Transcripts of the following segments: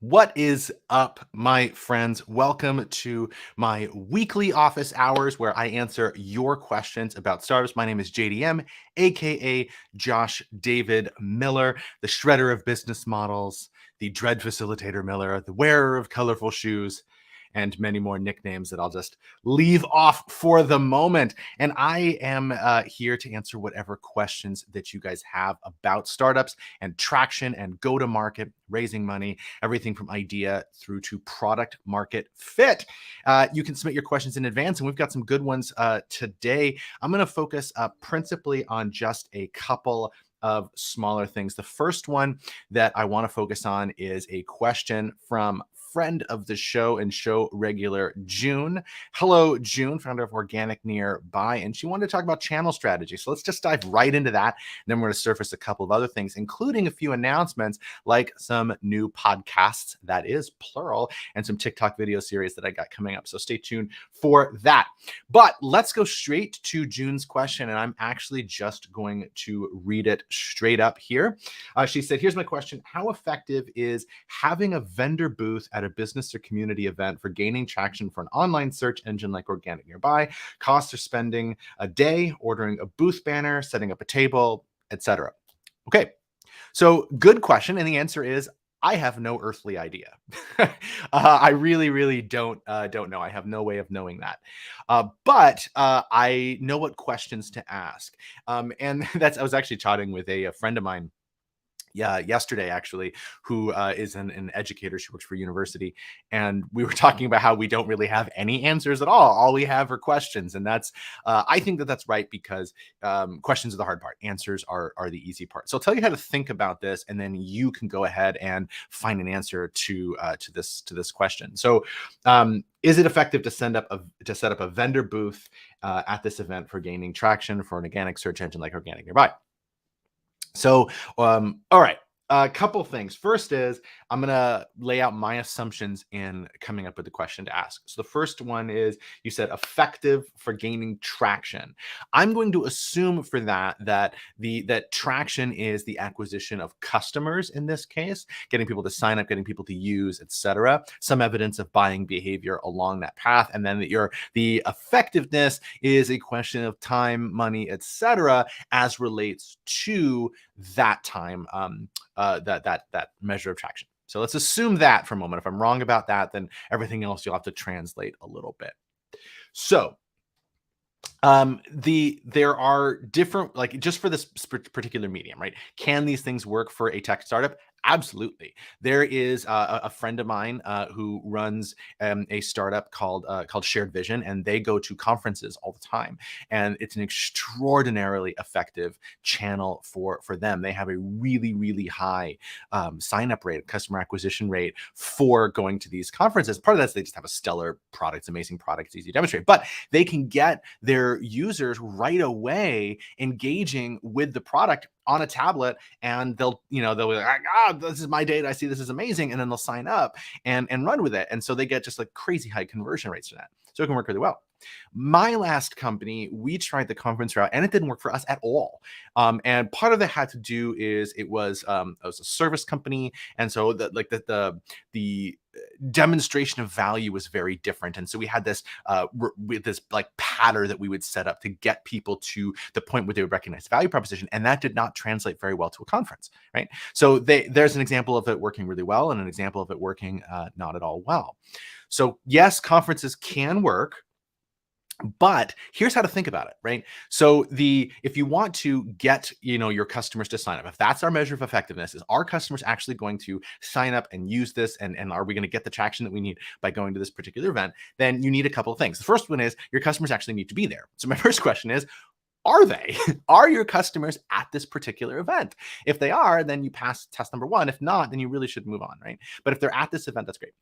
What is up, my friends? Welcome to my weekly office hours where I answer your questions about startups. My name is JDM, aka Josh David Miller, the shredder of business models, the dread facilitator Miller, the wearer of colorful shoes, and many more nicknames that I'll just leave off for the moment. And I am here to answer whatever questions that you guys have about startups and traction and go to market, raising money, everything from idea through to product market fit. You can submit your questions in advance, and we've got some good ones today. I'm going to focus principally on just a couple of smaller things. The first one that I want to focus on is a question from friend of the show and show regular June. Hello, June, founder of Organic Nearby, and she wanted to talk about channel strategy. So let's just dive right into that. And then we're going to surface a couple of other things, including a few announcements like some new podcasts, that is plural, and some TikTok video series that I got coming up. So stay tuned for that. But let's go straight to June's question, and I'm actually just going to read it straight up here. She said, here's my question. How effective is having a vendor booth at a business or community event for gaining traction for an online search engine like Organic Nearby? Costs or spending a day, ordering a booth banner, setting up a table, etc. Okay, so good question. And the answer is, I have no earthly idea. I really don't know. I have no way of knowing that. But I know what questions to ask. And I was actually chatting with a friend of mine yesterday, actually, who is an educator. She works for a university, and we were talking about how we don't really have any answers at all we have are questions. And that's I think that's right, because questions are the hard part, answers are the easy part. So I'll tell you how to think about this, and then you can go ahead and find an answer to this question. So is it effective to set up a vendor booth at this event for gaining traction for an organic search engine like Organic Nearby? So, all right, a couple things. First is I'm going to lay out my assumptions in coming up with the question to ask. So the first one is, you said effective for gaining traction. I'm going to assume for that traction is the acquisition of customers in this case, getting people to sign up, getting people to use, etc. Some evidence of buying behavior along that path, and then the effectiveness is a question of time, money, etc., as relates to that time, that measure of traction. So let's assume that for a moment. If I'm wrong about that, then everything else you'll have to translate a little bit. So there are different, like, just for this particular medium, right? Can these things work for a tech startup? Absolutely. There is a friend of mine who runs a startup called Shared Vision, and they go to conferences all the time, and it's an extraordinarily effective channel for them. They have a really high sign up rate, customer acquisition rate for going to these conferences. Part of that is they just have a stellar product, it's amazing product, it's easy to demonstrate, but they can get their users right away engaging with the product on a tablet, and they'll be like, this is my data, I see this is amazing, and then they'll sign up and run with it. And so they get just like crazy high conversion rates for that. So it can work really well. My last company, we tried the conference route, and it didn't work for us at all. And part of that had to do is it was a service company, and so the demonstration of value was very different. And so we had this with this like pattern that we would set up to get people to the point where they would recognize the value proposition, and that did not translate very well to a conference, right? So there's an example of it working really well and an example of it working not at all well. So yes, conferences can work, but here's how to think about it, right? So if you want to get your customers to sign up, if that's our measure of effectiveness, is our customers actually going to sign up and use this, and are we going to get the traction that we need by going to this particular event? Then you need a couple of things. The first one is your customers actually need to be there. So my first question is, are they? Are your customers at this particular event? If they are, then you pass test number one. If not, then you really should move on, right? But if they're at this event, that's great.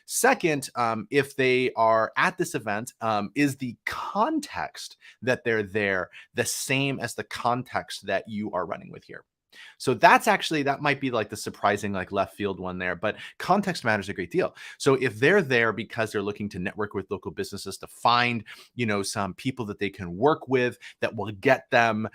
Second, if they are at this event, is the context that they're there the same as the context that you are running with here? So that might be like the surprising, like left field one there, but context matters a great deal. So if they're there because they're looking to network with local businesses to find, some people that they can work with that will get them,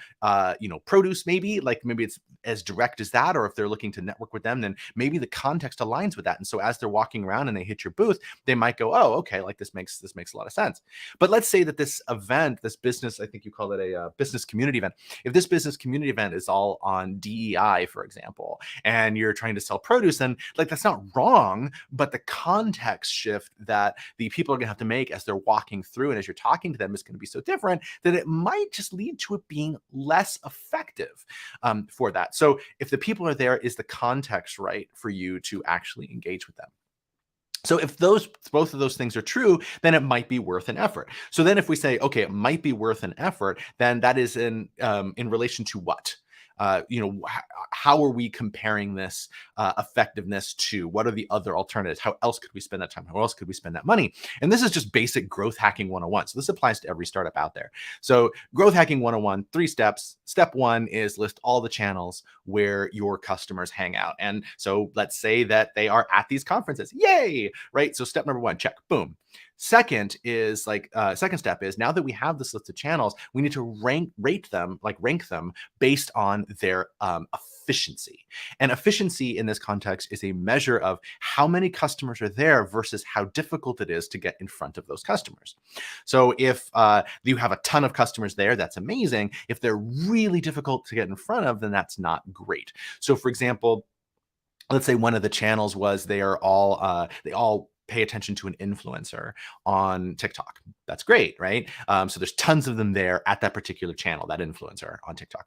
produce, maybe it's as direct as that, or if they're looking to network with them, then maybe the context aligns with that. And so as they're walking around and they hit your booth, they might go, oh, okay, like this makes a lot of sense. But let's say that this event, this business, I think you call it a business community event. If this business community event is all on DEI, for example, and you're trying to sell produce, then like that's not wrong, but the context shift that the people are going to have to make as they're walking through and as you're talking to them is going to be so different that it might just lead to it being less effective for that. So if the people are there, is the context right for you to actually engage with them? So if both of those things are true, then it might be worth an effort. So then if we say, okay, it might be worth an effort, then that is in relation to what? How are we comparing this effectiveness to what are the other alternatives? How else could we spend that time? How else could we spend that money? And this is just basic growth hacking 101. So this applies to every startup out there. So growth hacking 101, 3 steps. Step 1 is list all the channels where your customers hang out. And so let's say that they are at these conferences. Yay! Right? So step number 1, check, boom. Second step is, now that we have this list of channels, we need to rank them based on their efficiency. And efficiency in this context is a measure of how many customers are there versus how difficult it is to get in front of those customers. So if you have a ton of customers there, that's amazing. If they're really difficult to get in front of, then that's not great. So for example, let's say one of the channels was they all pay attention to an influencer on TikTok. That's great, right? So there's tons of them there at that particular channel, that influencer on TikTok.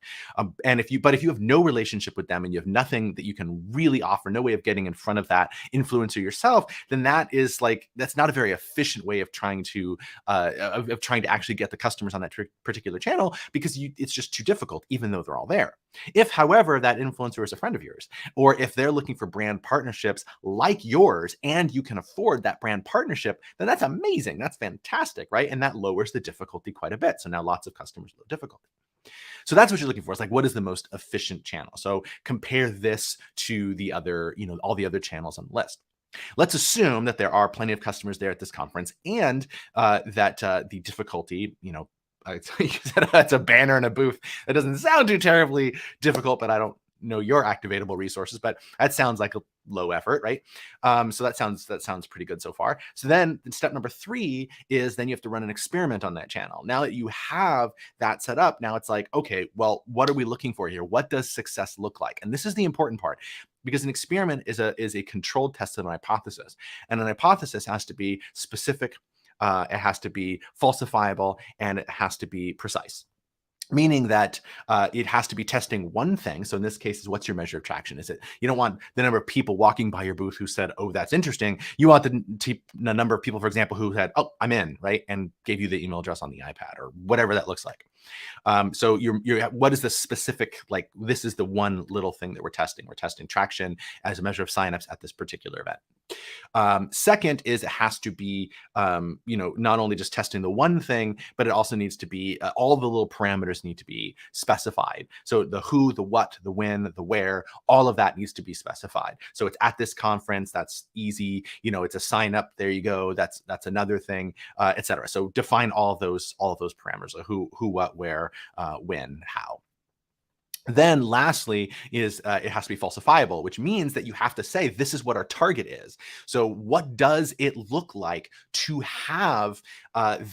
And if you have no relationship with them and you have nothing that you can really offer, no way of getting in front of that influencer yourself, then that's not a very efficient way of trying to actually get the customers on that particular channel, because it's just too difficult, even though they're all there. If, however, that influencer is a friend of yours, or if they're looking for brand partnerships like yours and you can afford that brand partnership, then that's amazing. That's fantastic, right? And that lowers the difficulty quite a bit. So now lots of customers, low difficulty. So that's what you're looking for. It's like, what is the most efficient channel? So compare this to the other, all the other channels on the list. Let's assume that there are plenty of customers there at this conference, and that the difficulty, it's a banner and a booth. That doesn't sound too terribly difficult, but I don't know your activatable resources, but that sounds like a low effort, right? So that sounds pretty good so far. So then step number 3 is then you have to run an experiment on that channel. Now that you have that set up, now it's like, okay, well, what are we looking for here? What does success look like? And this is the important part, because an experiment is a controlled test of an hypothesis, and an hypothesis has to be specific. It has to be falsifiable, and it has to be precise. Meaning that it has to be testing one thing. So in this case, is what's your measure of traction? Is it, you don't want the number of people walking by your booth who said, oh, that's interesting. You want the number of people, for example, who had, oh, I'm in, right? And gave you the email address on the iPad or whatever that looks like. So what is the specific, like, this is the one little thing that we're testing. We're testing traction as a measure of signups at this particular event. Second is it has to be, not only just testing the one thing, but it also needs to be, all the little parameters need to be specified. So the who, the what, the when, the where, all of that needs to be specified. So it's at this conference, that's easy. It's a sign up. There you go. That's another thing, etc. So define all of those parameters: who, what, where, when, how. Then lastly is it has to be falsifiable, which means that you have to say, this is what our target is. So what does it look like to have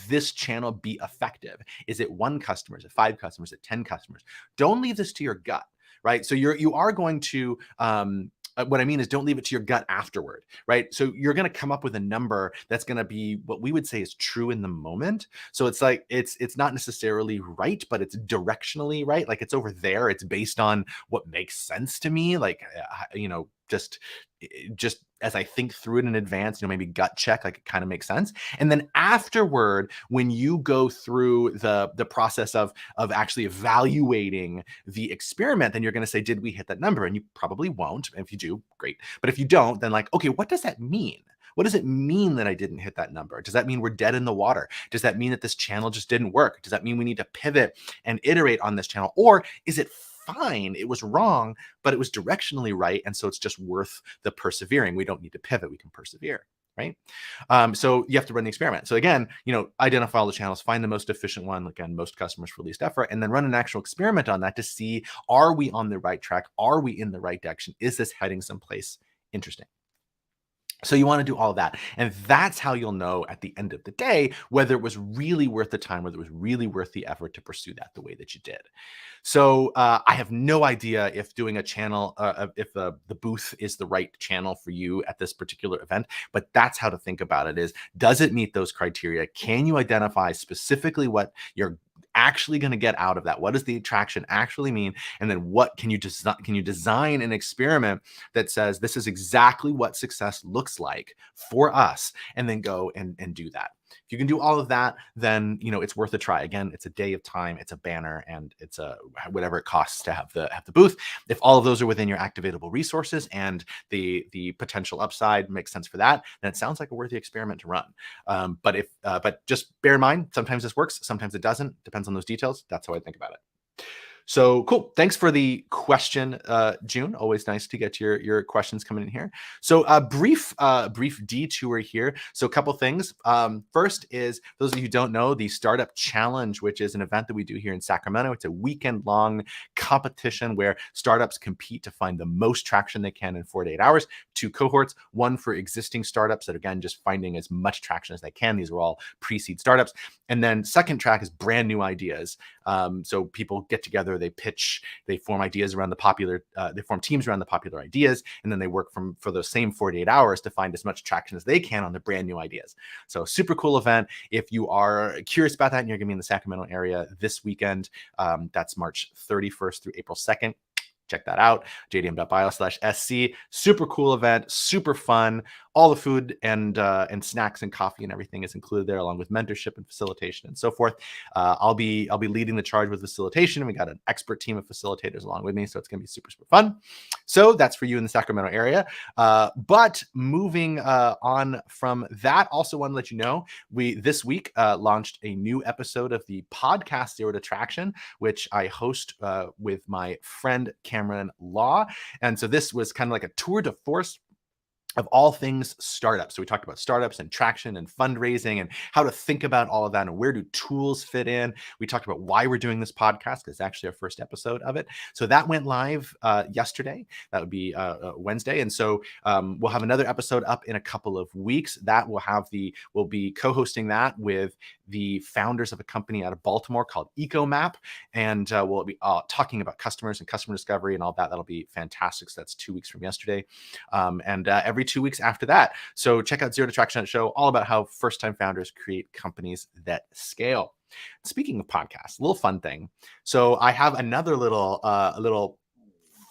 this channel be effective? Is it 1 customer? Is it 5 customers? Is it 10 customers? Don't leave this to your gut, right? So you are going to, what I mean is, don't leave it to your gut afterward, right? So you're going to come up with a number that's going to be what we would say is true in the moment. So it's like, it's not necessarily right, but it's directionally right. Like, it's over there. It's based on what makes sense to me. Like, just as I think through it in advance, maybe gut check, like, it kind of makes sense. And then afterward, when you go through the process of actually evaluating the experiment, then you're going to say, did we hit that number? And you probably won't. And if you do, great. But if you don't, then like, okay, what does that mean? What does it mean that I didn't hit that number? Does that mean we're dead in the water? Does that mean that this channel just didn't work? Does that mean we need to pivot and iterate on this channel? Or is it fine. It was wrong, but it was directionally right. And so it's just worth the persevering. We don't need to pivot. We can persevere. Right. So you have to run the experiment. So again, identify all the channels, find the most efficient one, again, most customers for least effort, and then run an actual experiment on that to see, are we on the right track? Are we in the right direction? Is this heading someplace interesting? So you want to do all of that. And that's how you'll know at the end of the day whether it was really worth the time, whether it was really worth the effort to pursue that the way that you did. So I have no idea if doing a channel, if the booth is the right channel for you at this particular event, but that's how to think about it is, does it meet those criteria? Can you identify specifically what you're actually going to get out of that? What does the attraction actually mean? And then what can you design an experiment that says this is exactly what success looks like for us, and then go and do that. If you can do all of that, then it's worth a try. Again, it's a day of time, it's a banner, and it's a whatever it costs to have the booth. If all of those are within your activatable resources and the potential upside makes sense for that, then it sounds like a worthy experiment to run. But just bear in mind, sometimes this works, sometimes it doesn't. Depends on those details. That's how I think about it. So cool. Thanks for the question, June. Always nice to get your questions coming in here. So a brief detour here. So a couple things. First is, those of you who don't know, the Startup Challenge, which is an event that we do here in Sacramento. It's a weekend-long competition where startups compete to find the most traction they can in 4 to 8 hours. 2 cohorts, one for existing startups that, again, just finding as much traction as they can. These are all pre-seed startups. And then second track is brand new ideas. So people get together, they pitch, they form ideas around the popular, they form teams around the popular ideas, and then they work for those same 48 hours to find as much traction as they can on the brand new ideas. So super cool event. If you are curious about that and you're going to be in the Sacramento area this weekend, that's March 31st through April 2nd. Check that out, jdm.bio/SC. Super cool event, super fun. All the food and snacks and coffee and everything is included there, along with mentorship and facilitation and so forth. I'll be leading the charge with facilitation. We got an expert team of facilitators along with me, so it's going to be super fun. So that's for you in the Sacramento area. But moving on from that, also want to let you know, we this week launched a new episode of the podcast Zero to Traction, which I host with my friend Cameron Law. And so this was kind of like a tour de force of all things startups. So we talked about startups and traction and fundraising and how to think about all of that and where do tools fit in. We talked about why we're doing this podcast, because it's actually our first episode of it. So that went live yesterday. That would be Wednesday. And so we'll have another episode up in a couple of weeks. That we'll be co-hosting that with the founders of a company out of Baltimore called EcoMap. And we'll be talking about customers and customer discovery and all that. That'll be fantastic. So that's 2 weeks from yesterday. And every 2 weeks after that. So check out Zero to Traction Show, all about how first-time founders create companies that scale. Speaking of podcasts, a little fun thing. So I have another little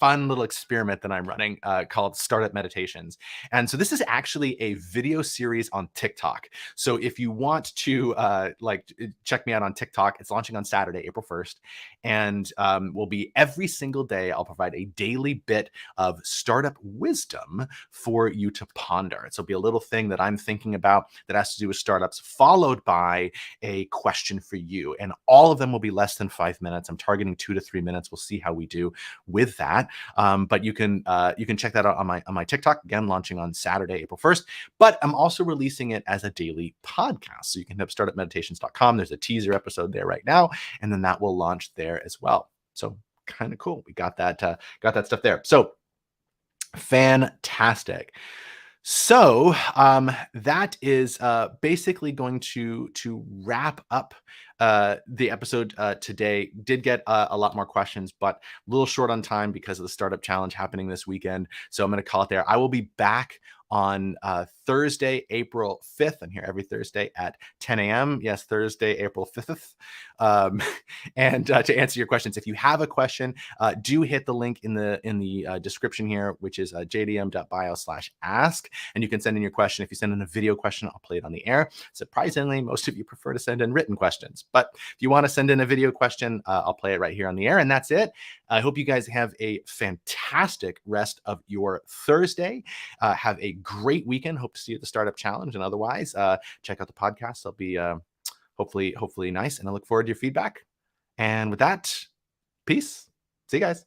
fun little experiment that I'm running called Startup Meditations. And so this is actually a video series on TikTok. So if you want to check me out on TikTok, it's launching on Saturday, April 1st. And will be every single day. I'll provide a daily bit of startup wisdom for you to ponder. So it'll be a little thing that I'm thinking about that has to do with startups, followed by a question for you. And all of them will be less than 5 minutes. I'm targeting 2 to 3 minutes. We'll see how we do with that. But you can check that out on my TikTok, again, launching on Saturday, April 1st. But I'm also releasing it as a daily podcast. So you can hit startupmeditations.com. There's a teaser episode there right now, and then that will launch there as well. So kind of cool. We got that stuff there. So fantastic. So that is basically going to wrap up the episode today. Did get a lot more questions, but a little short on time because of the Startup Challenge happening this weekend. So I'm going to call it there. I will be back on Thursday, April 5th. I'm here every Thursday at 10 a.m. Yes, Thursday, April 5th. And to answer your questions, if you have a question, do hit the link in the description here, which is jdm.bio/ask. And you can send in your question. If you send in a video question, I'll play it on the air. Surprisingly, most of you prefer to send in written questions. But if you want to send in a video question, I'll play it right here on the air. And that's it. I hope you guys have a fantastic rest of your Thursday. Have a great weekend. Hope to see you at the Startup Challenge. And otherwise, check out the podcast. They'll be hopefully nice. And I look forward to your feedback. And with that, peace. See you guys.